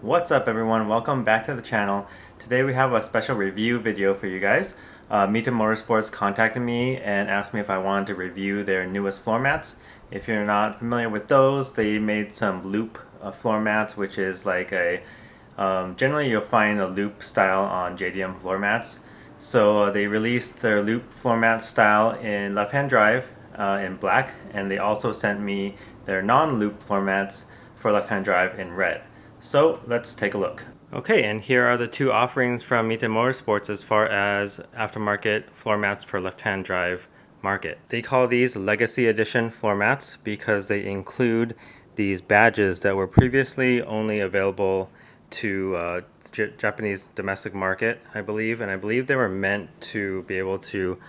What's up everyone, welcome back to the channel. Today we have a special review video for you guys. MITA Motorsports contacted me and asked me if I wanted to review their newest floor mats. If you're not familiar with those, they made some loop floor mats, which is like a, generally you'll find a loop style on JDM floor mats. So they released their loop floor mat style in left-hand drive in black, and they also sent me their non-loop floor mats for left-hand drive in red. So let's take a look. Okay, and here are the two offerings from MITA Motorsports as far as aftermarket floor mats for left-hand drive market. They call these Legacy Edition floor mats because they include these badges that were previously only available to Japanese domestic market, I believe, and I believe they were meant to be able to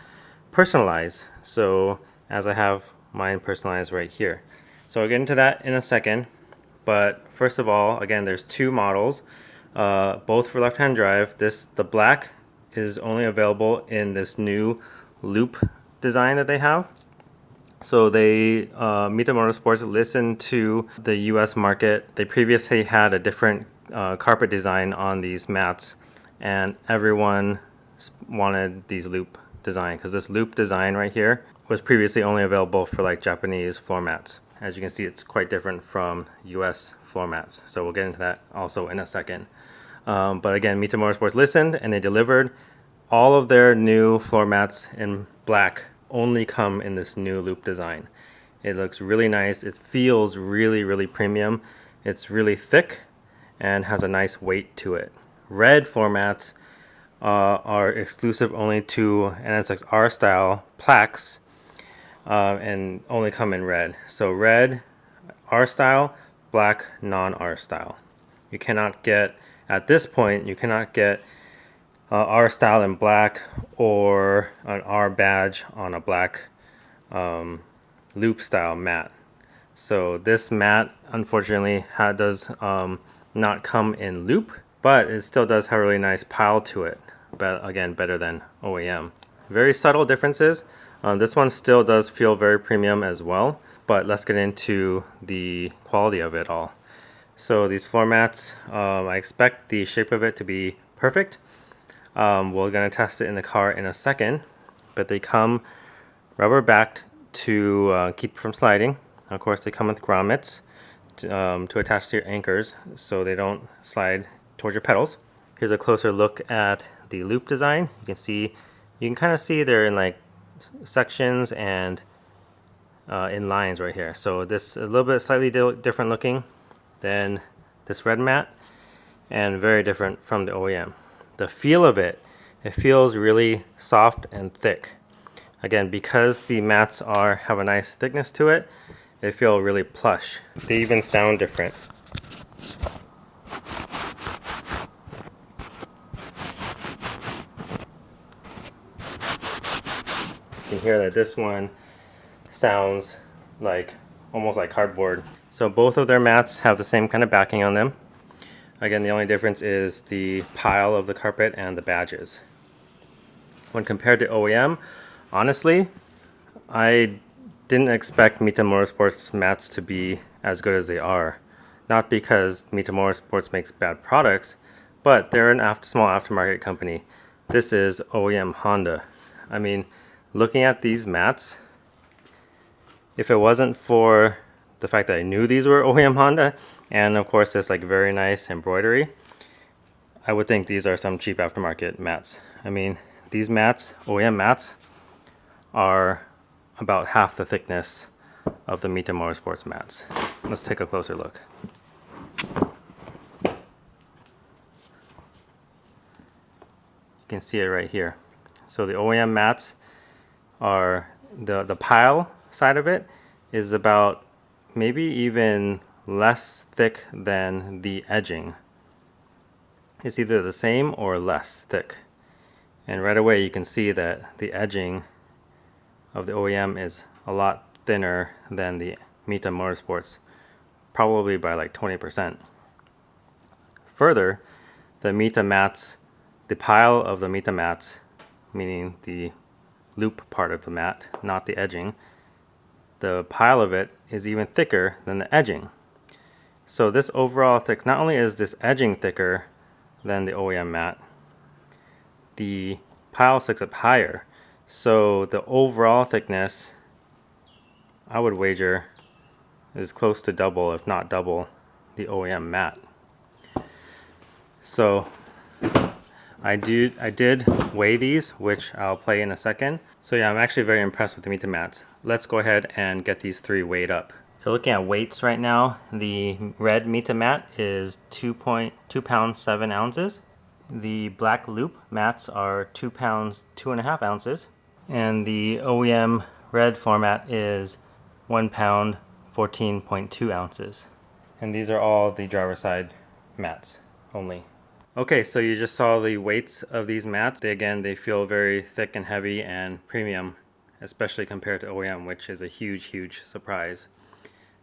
personalize. So as I have mine personalized right here. So I'll get into that in a second. But first of all, again, there's two models, both for left-hand drive. The black is only available in this new loop design that they have. So they, MITA Motorsports listened to the US market. They previously had a different carpet design on these mats, and everyone wanted these loop design because this loop design right here was previously only available for like Japanese floor mats. As you can see, it's quite different from US floor mats. So we'll get into that also in a second. But again, MITA Motorsports listened and they delivered. All of their new floor mats in black only come in this new loop design. It looks really nice. It feels really, really premium. It's really thick and has a nice weight to it. Red floor mats are exclusive only to NSX-R style Plaques, and only come in red. So red R style, black non-R style. You cannot get, at this point, you cannot get R style in black or an R badge on a black loop style mat. So this mat unfortunately does not come in loop, but it still does have a really nice pile to it. But again, better than OEM. Very subtle differences. This one still does feel very premium as well, but let's get into the quality of it all. So these floor mats, I expect the shape of it to be perfect. We're going to test it in the car in a second, but they come rubber backed to keep from sliding. Of course, they come with grommets to attach to your anchors so they don't slide towards your pedals. Here's a closer look at the loop design. You can kind of see they're in like sections and in lines right here. So this is a little bit slightly different looking than this red mat, and very different from the OEM. The feel of it feels really soft and thick. Again, because the mats have a nice thickness to it, they feel really plush. They even sound different. You can hear that this one sounds like almost like cardboard. So both of their mats have the same kind of backing on them. Again, the only difference is the pile of the carpet and the badges. When compared to OEM, honestly, I didn't expect MITA Motorsports mats to be as good as they are. Not because MITA Motorsports makes bad products, but they're a small aftermarket company. This is OEM Honda. I mean, looking at these mats, if it wasn't for the fact that I knew these were OEM Honda, and of course this like very nice embroidery, I would think these are some cheap aftermarket mats. I mean, these mats, OEM mats, are about half the thickness of the MITA Motorsports mats. Let's take a closer look. You can see it right here. So the OEM mats are the pile side of it is about maybe even less thick than the edging. It's either the same or less thick. And right away you can see that the edging of the OEM is a lot thinner than the MITA Motorsports, probably by like 20%. Further, the MITA mats, the pile of the MITA mats, meaning the loop part of the mat, not the edging, the pile of it is even thicker than the edging. So this overall thick, not only is this edging thicker than the OEM mat, the pile sticks up higher. So the overall thickness, I would wager, is close to double, if not double, the OEM mat. So I did weigh these, which I'll play in a second. So yeah, I'm actually very impressed with the MITA mats. Let's go ahead and get these three weighed up. So looking at weights right now, the red MITA mat is 2 pounds 7 ounces. The black loop mats are 2 pounds 2.5 ounces. And the OEM red floor mat is 1 pound 14.2 ounces. And these are all the driver's side mats only. Okay, so you just saw the weights of these mats. They feel very thick and heavy and premium, especially compared to OEM, which is a huge surprise.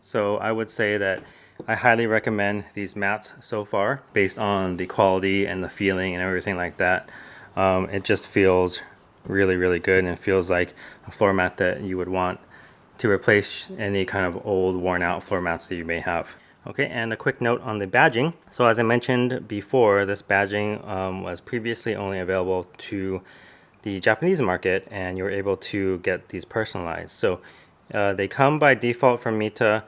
So I would say that I highly recommend these mats so far, based on the quality and the feeling and everything like that. It just feels really good, and it feels like a floor mat that you would want to replace any kind of old worn out floor mats that you may have. Okay, and a quick note on the badging. So as I mentioned before, this badging was previously only available to the Japanese market, and you were able to get these personalized. So they come by default from MITA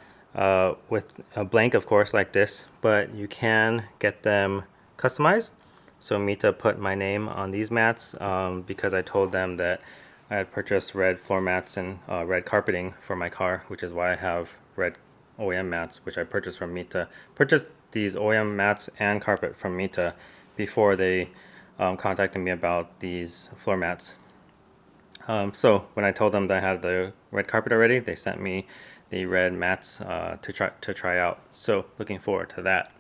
with a blank, of course, like this, but you can get them customized. So MITA put my name on these mats because I told them that I had purchased red floor mats and red carpeting for my car, which is why I have red OEM mats, which I purchased from MITA. Purchased these OEM mats and carpet from MITA before they contacted me about these floor mats. So when I told them that I had the red carpet already, they sent me the red mats to try out. So looking forward to that.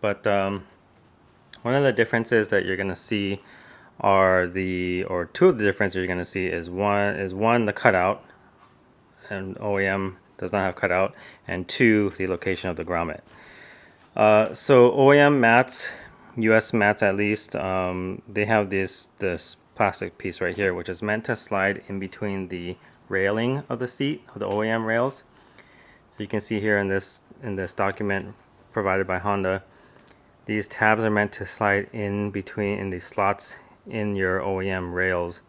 But one of the differences that you're gonna see are two of the differences you're gonna see is one the cutout, and OEM does not have cutout, and two, the location of the grommet. So OEM mats, US mats at least, they have this plastic piece right here, which is meant to slide in between the railing of the seat, of the OEM rails. So you can see here in this document provided by Honda, these tabs are meant to slide in between in these slots in your OEM rails.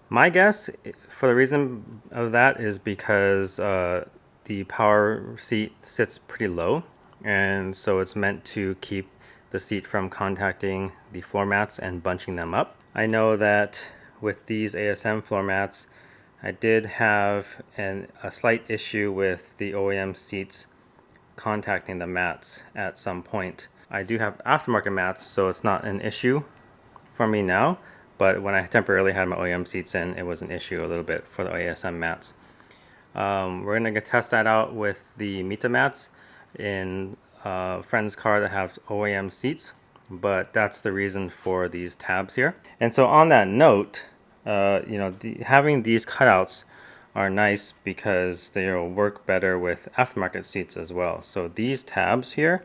My guess for the reason of that is because the power seat sits pretty low, and so it's meant to keep the seat from contacting the floor mats and bunching them up. I know that with these ASM floor mats, I did have a slight issue with the OEM seats contacting the mats at some point. I do have aftermarket mats, so it's not an issue for me now, but when I temporarily had my OEM seats in, it was an issue a little bit for the ASM mats. We're going to test that out with the MITA mats in a friend's car that have OEM seats, but that's the reason for these tabs here. And so on that note, having these cutouts are nice because they will work better with aftermarket seats as well. So these tabs here,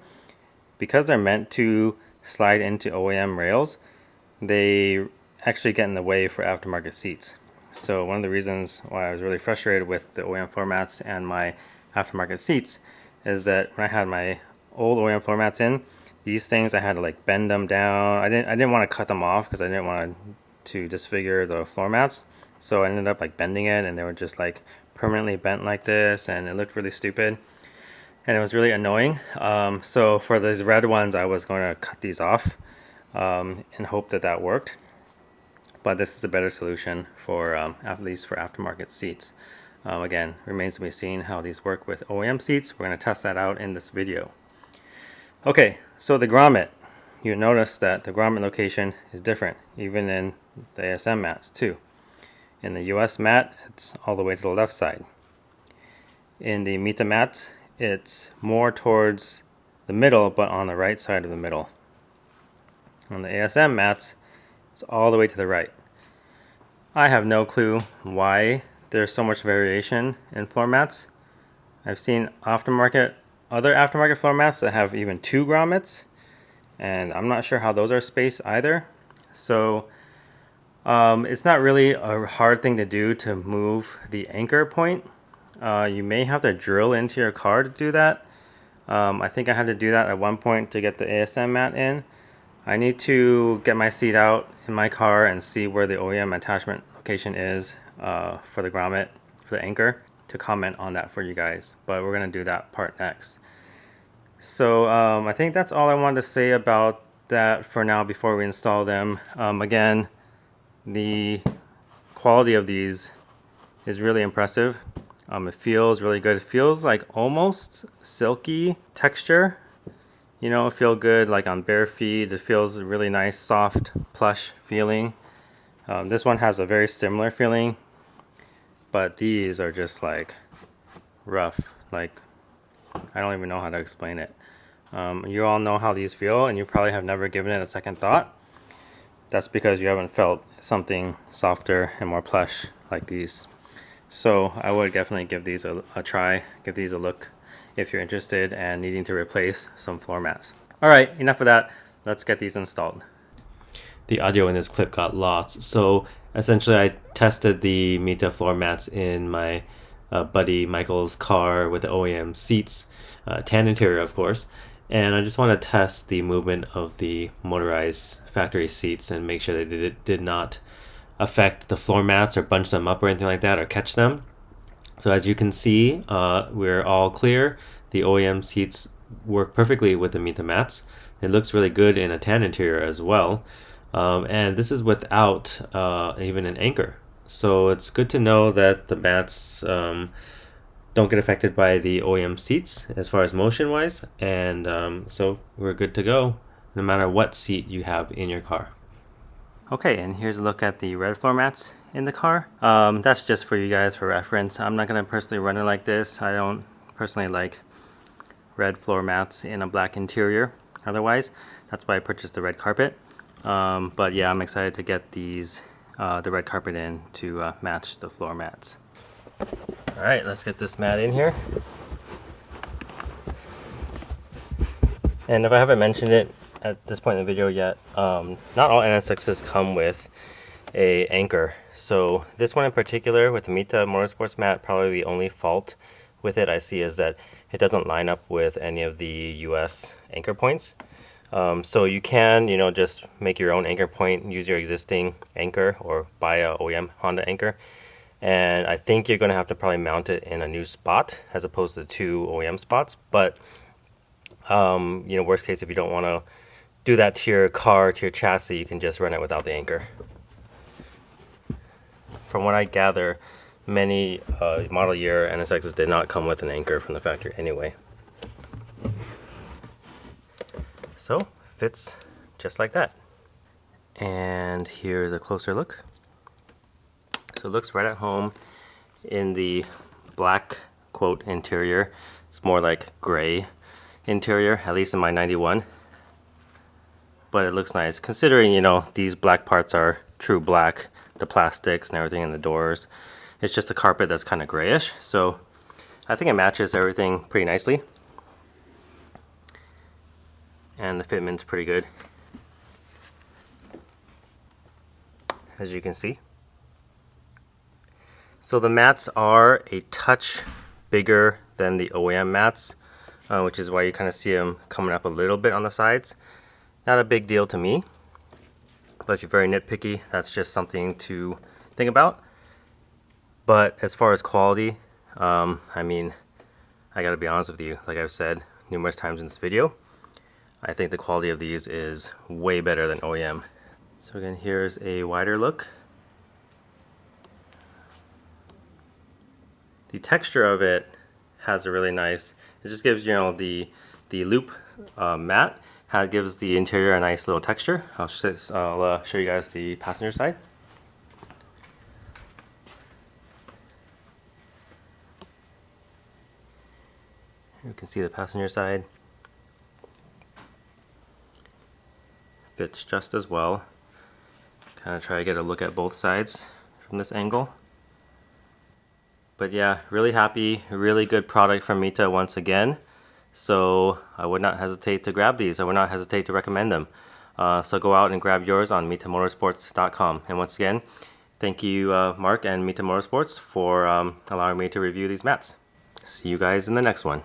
because they're meant to slide into OEM rails, they actually get in the way for aftermarket seats. So one of the reasons why I was really frustrated with the OEM floor mats and my aftermarket seats is that when I had my old OEM floor mats in, these things I had to like bend them down. I didn't want to cut them off because I didn't want to disfigure the floor mats. So I ended up like bending it, and they were just like permanently bent like this, and it looked really stupid. And it was really annoying. So for these red ones, I was going to cut these off and hope that worked. But this is a better solution for at least for aftermarket seats. Again, remains to be seen how these work with OEM seats. We're going to test that out in this video. Okay, so the grommet. You notice that the grommet location is different, even in the ASM mats too. In the US mat, it's all the way to the left side. In the MITA mats, it's more towards the middle, but on the right side of the middle. On the ASM mats, it's all the way to the right. I have no clue why there's so much variation in floor mats. I've seen other aftermarket floor mats that have even 2 grommets, and I'm not sure how those are spaced either. So it's not really a hard thing to do to move the anchor point You may have to drill into your car to do that. I think I had to do that at one point to get the ASM mat in. I need to get my seat out in my car and see where the OEM attachment location is for the grommet, for the anchor, to comment on that for you guys. But we're going to do that part next. So I think that's all I wanted to say about that for now before we install them. Again, the quality of these is really impressive. It feels really good. It feels like almost silky texture. You know, it feels good like on bare feet. It feels really nice, soft, plush feeling. This one has a very similar feeling, but these are just like rough. Like, I don't even know how to explain it. You all know how these feel, and you probably have never given it a second thought. That's because you haven't felt something softer and more plush like these. So I would definitely give these a try, give these a look if you're interested and needing to replace some floor mats. Alright, enough of that. Let's get these installed. The audio in this clip got lost, so essentially I tested the MITA floor mats in my buddy Michael's car with the OEM seats, tan interior of course, and I just want to test the movement of the motorized factory seats and make sure that it did not affect the floor mats or bunch them up or anything like that or catch them. So as you can see, we're all clear. The OEM seats work perfectly with the MITA mats. It looks really good in a tan interior as well. And this is without even an anchor. So it's good to know that the mats don't get affected by the OEM seats as far as motion wise. And so we're good to go no matter what seat you have in your car. Okay, and here's a look at the red floor mats in the car. That's just for you guys for reference. I'm not going to personally run it like this. I don't personally like red floor mats in a black interior otherwise. That's why I purchased the red carpet. But yeah, I'm excited to get these, the red carpet in to match the floor mats. Alright, let's get this mat in here. And if I haven't mentioned it at this point in the video yet, not all NSXs come with a anchor. So this one in particular with the MITA Motorsports mat, probably the only fault with it I see is that it doesn't line up with any of the US anchor points. So you can, just make your own anchor point, use your existing anchor or buy a OEM Honda anchor. And I think you're going to have to probably mount it in a new spot as opposed to 2 OEM spots. But, worst case, if you don't want to do that to your car, to your chassis, you can just run it without the anchor. From what I gather, many model year NSXs did not come with an anchor from the factory anyway. So, fits just like that. And here's a closer look. So it looks right at home in the black quote interior. It's more like gray interior, at least in my 91. But it looks nice considering, these black parts are true black, the plastics and everything in the doors. It's just the carpet that's kind of grayish. So I think it matches everything pretty nicely. And the fitment's pretty good, as you can see. So the mats are a touch bigger than the OEM mats, which is why you kind of see them coming up a little bit on the sides. Not a big deal to me, but if you're very nitpicky, that's just something to think about. But as far as quality, I gotta be honest with you, like I've said numerous times in this video, I think the quality of these is way better than OEM. So again, here's a wider look. The texture of it has a really nice, it just gives, the loop mat, gives the interior a nice little texture. I'll show you guys the passenger side. You can see the passenger side. Fits just as well. Kind of try to get a look at both sides from this angle. But yeah, really happy, really good product from MITA once again. So I would not hesitate to grab these. I would not hesitate to recommend them. So go out and grab yours on MITAMotorsports.com. And once again, Thank you, Mark and MITA Motorsports, for allowing me to review these mats. See you guys in the next one.